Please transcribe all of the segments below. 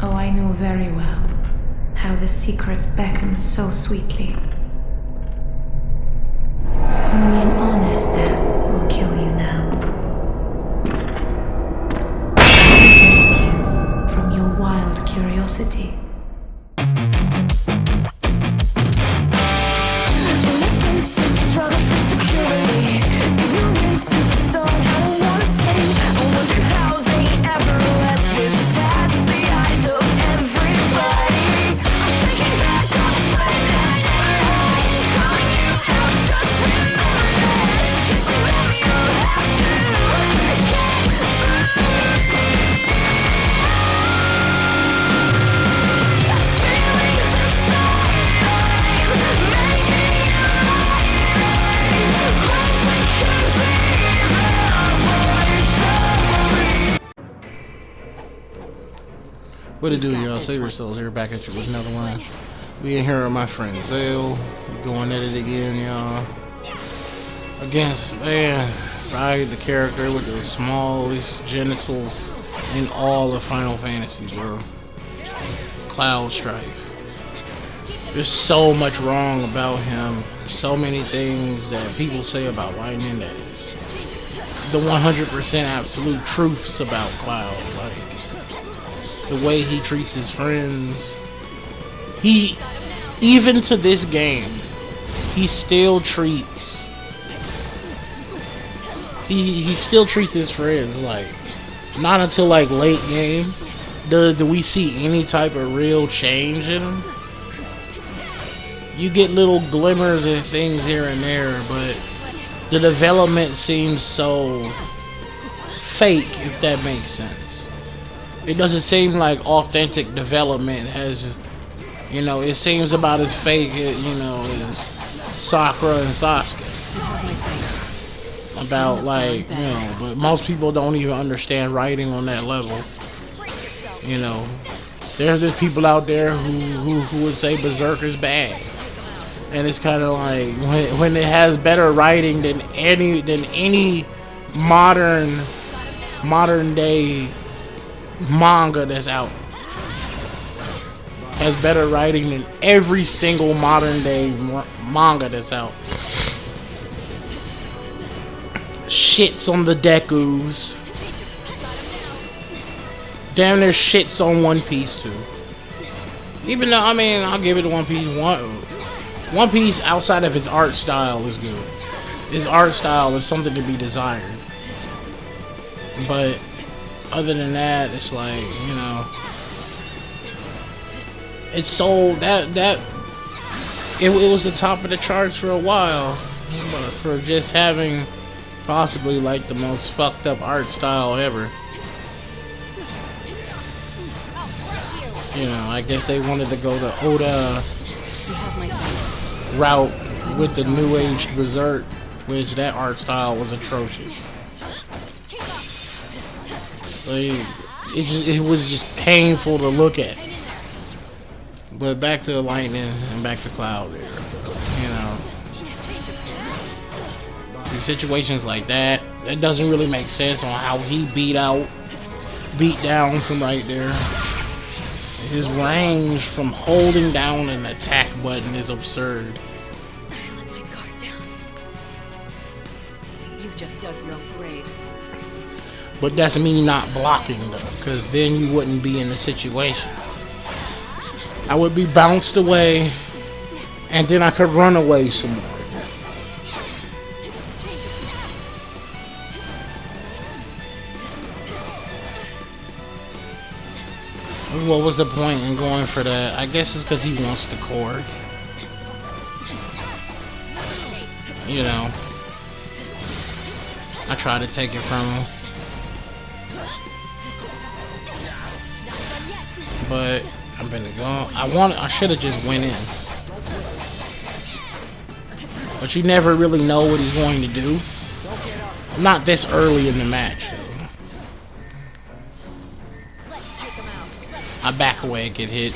Oh, I know very well how the secrets beckon so sweetly. Only an honest death will kill you now. Save you from your wild curiosity. What it do, y'all? Saber Souls here, back at you with another one. We in here with my friend Zale, going at it again, y'all. Against, man, probably the character with the smallest genitals in all of Final Fantasy, bro. Cloud Strife. There's so much wrong about him. So many things that people say about Lightning that is the 100% absolute truths about Cloud. Like, the way he treats his friends. He, even to this game, he still treats he still treats his friends like, not until like late game do we see any type of real change in him. You get little glimmers of things here and there, but the development seems so fake, if that makes sense. It doesn't seem like authentic development has, you know, it seems about as fake, you know, as Sakura and Sasuke. About, like, you know, but most people don't even understand writing on that level. You know, there's people out there who would say Berserk is bad. And it's kind of like, when it has better writing than any modern day manga that's out, has better writing than every single modern day manga that's out. Shits on the Dekus. Damn near shits on One Piece too. Even though, I mean, I'll give it to One Piece. One Piece, outside of its art style, is good. His art style is something to be desired. But other than that, it's like, you know, it's so that it was the top of the charts for a while, but for just having possibly like the most fucked up art style ever. You know, I guess they wanted to go the Oda route with the new age Berserk, which that art style was atrocious. Like, it was just painful to look at. But back to Lightning and back to Cloud there. You know, see, situations like that, it doesn't really make sense on how he beat down from right there. His range from holding down an attack button is absurd. You just dug your own grave. But that's me not blocking though, because then you wouldn't be in the situation. I would be bounced away, and then I could run away some more. What was the point in going for that? I guess it's because he wants the core. You know, I try to take it from him, but I'm gonna go. I should have just went in, but you never really know what he's going to do. Not this early in the match. I back away and get hit.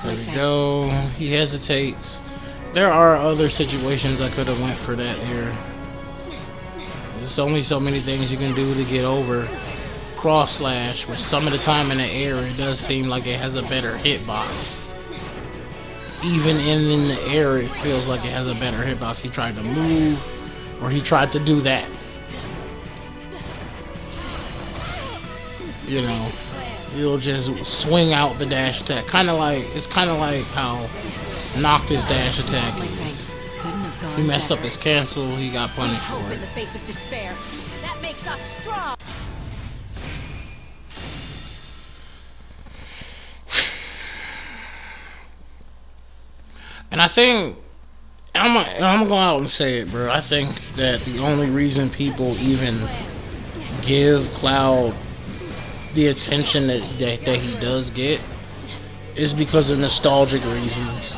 There we go. He hesitates. There are other situations I could have went for that here. There's only so many things you can do to get over cross slash, which some of the time in the air it does seem like it has a better hitbox. Even in the air it feels like it has a better hitbox. He tried to move, or he tried to do that. You know, he'll just swing out the dash attack. It's kind of like how Noctis dash attack is. He messed up his cancel, he got punished for it. In the face of despair, that makes us strong. And I think, I'm gonna go out and say it, bro. I think that the only reason people even give Cloud the attention that he does get is because of nostalgic reasons.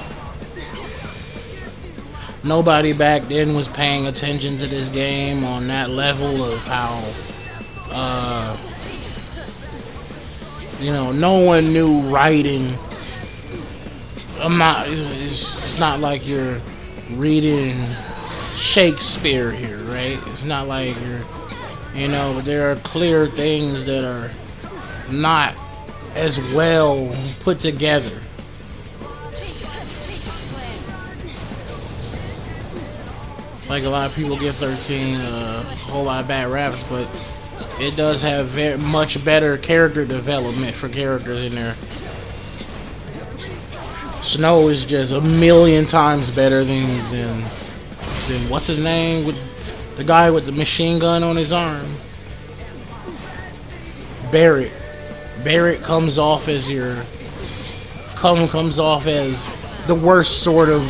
Nobody back then was paying attention to this game on that level of how, you know, no one knew writing. It's not like you're reading Shakespeare here, right? It's not like you're, you know, but there are clear things that are not as well put together. Like a lot of people give 13 a whole lot of bad raps, but it does have very much better character development for characters in there. Snow is just a million times better than what's his name, with the guy with the machine gun on his arm. Barrett comes off as comes off as the worst sort of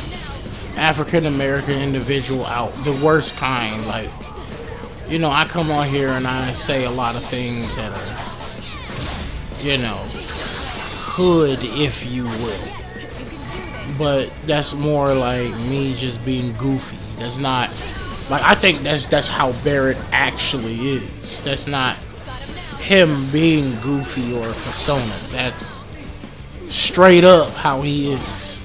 African American individual out, the worst kind. Like, you know, I come on here and I say a lot of things that are, you know, hood, if you will. But that's more like me just being goofy. That's not, like, I think that's how Barrett actually is. That's not him being goofy or a persona. That's straight up how he is.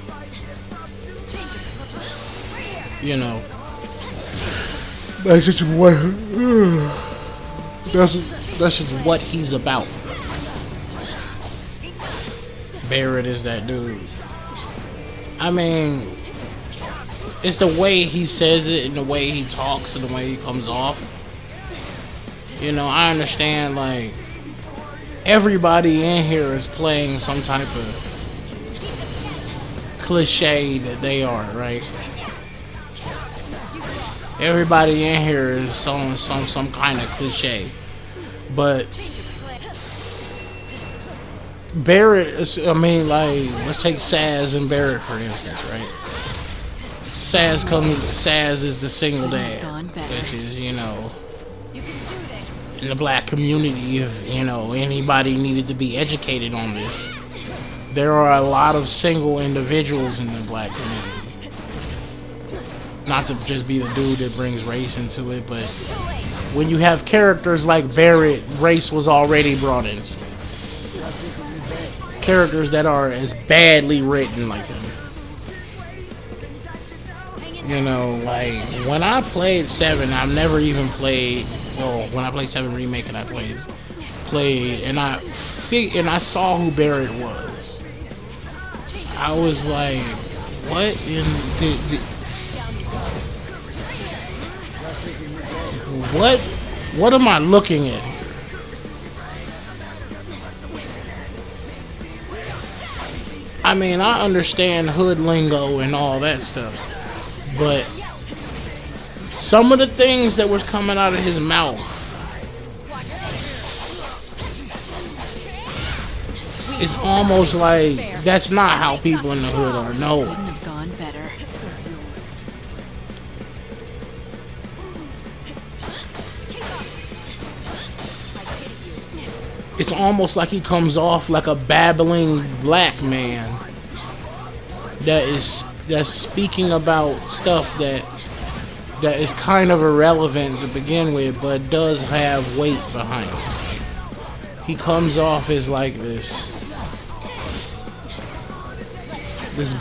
You know, that's just what he's about. Barrett is that dude. I mean, it's the way he says it and the way he talks and the way he comes off. You know, I understand, like, everybody in here is playing some type of cliche that they are, right? Everybody in here is some kind of cliche. But Barrett is, I mean, like, let's take Saz and Barrett for instance, right? Saz is the single dad, which is, you know, in the black community, if, you know, anybody needed to be educated on this, there are a lot of single individuals in the black community. Not to just be the dude that brings race into it, but when you have characters like Barrett, race was already brought into it. Characters that are as badly written like him. You know, like, when I played 7, I've never even played, well, when I played 7 Remake and I played, and I saw who Barrett was. I was like, what in the what am I looking at here? I mean, I understand hood lingo and all that stuff, but some of the things that was coming out of his mouth is almost like that's not how people in the hood are. No. It's almost like he comes off like a babbling black man that's speaking about stuff that is kind of irrelevant to begin with, but does have weight behind it. He comes off as like this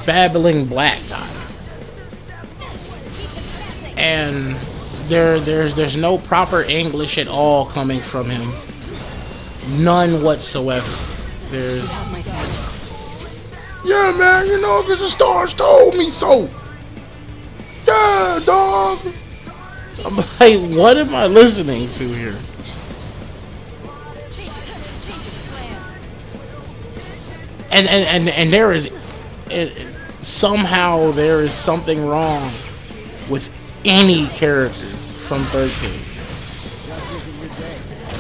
babbling black guy, and there's no proper English at all coming from him. None whatsoever. There's, You have my thanks. yeah, man, you know, because the stars told me so. Yeah, dog. I'm like, what am I listening to here? Changing plans. And there is, somehow there is something wrong with any character from 13.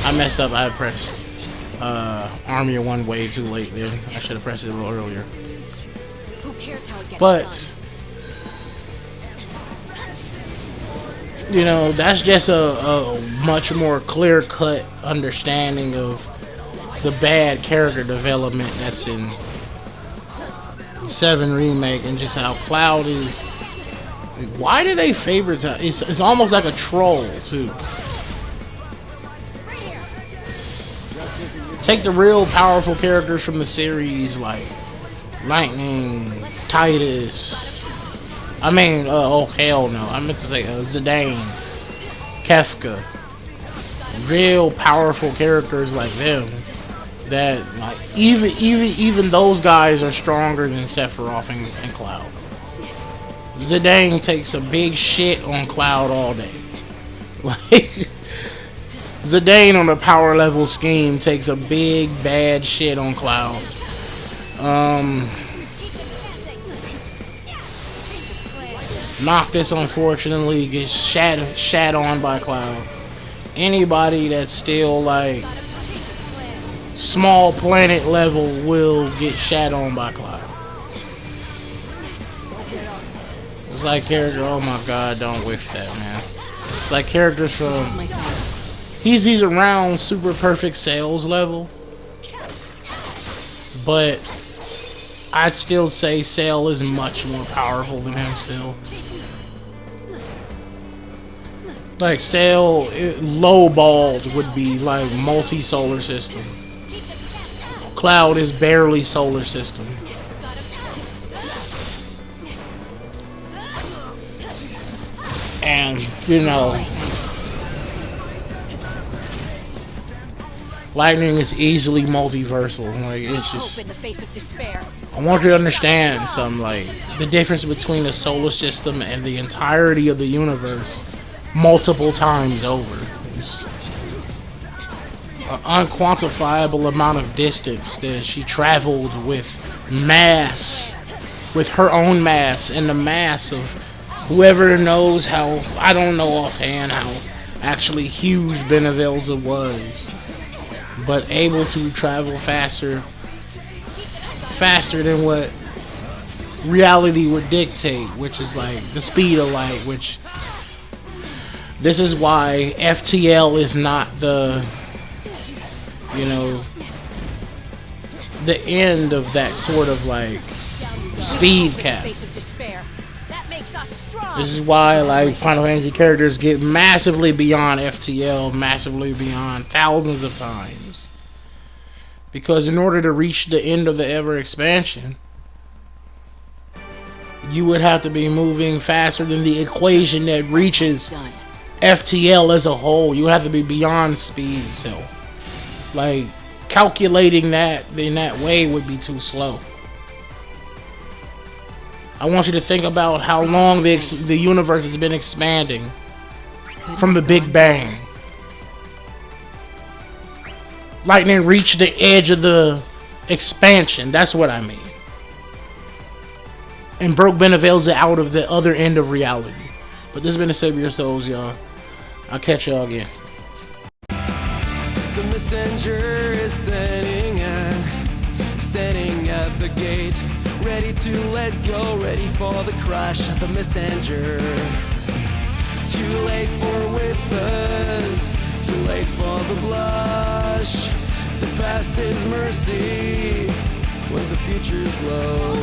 I messed up. I pressed Army of One way too late. Then I should have pressed it a little earlier. Who cares how it gets But done? you know, that's just a much more clear-cut understanding of the bad character development that's in 7 Remake, and just how Cloud is. Why do they favorite? It's almost like a troll too. Take the real powerful characters from the series like Lightning, Titus. I mean, oh hell no! I meant to say Zidane, Kefka. Real powerful characters like them. That like even those guys are stronger than Sephiroth and Cloud. Zidane takes a big shit on Cloud all day. Like Zidane on a power level scheme takes a big bad shit on Cloud. Noctis unfortunately gets shat on by Cloud. Anybody that's still like small planet level will get shat on by Cloud. It's like character. Oh my god, don't wish that, man. It's like characters from. My thanks. He's around super perfect sales level, but I'd still say Cell is much more powerful than him still. Like Cell, lowballed would be like multi-solar system. Cloud is barely solar system. And, you know, Lightning is easily multiversal. Like, it's just... In the face of despair. I want you to understand something, like, the difference between the solar system and the entirety of the universe multiple times over. It's an unquantifiable amount of distance that she traveled with mass, with her own mass, and the mass of whoever knows how, I don't know offhand how actually huge Benevelza was, but able to travel faster than what reality would dictate, which is like the speed of light, which this is why FTL is not the, you know, the end of that sort of like speed cap. This is why like Final Fantasy characters get massively beyond FTL, massively beyond thousands of times. Because in order to reach the end of the Ever expansion, you would have to be moving faster than the equation that reaches FTL as a whole. You would have to be beyond speed, so like calculating that in that way would be too slow. I want you to think about how long the universe has been expanding from the Big Bang. Lightning reached the edge of the expansion, that's what I mean. And broke Benevelza out of the other end of reality. But this has been the Save Your Souls, y'all. I'll catch y'all again. The messenger is standing at the gate, ready to let go, ready for the crush of the messenger. Too late for whispers, too late for the blush. The past is mercy when the future's low.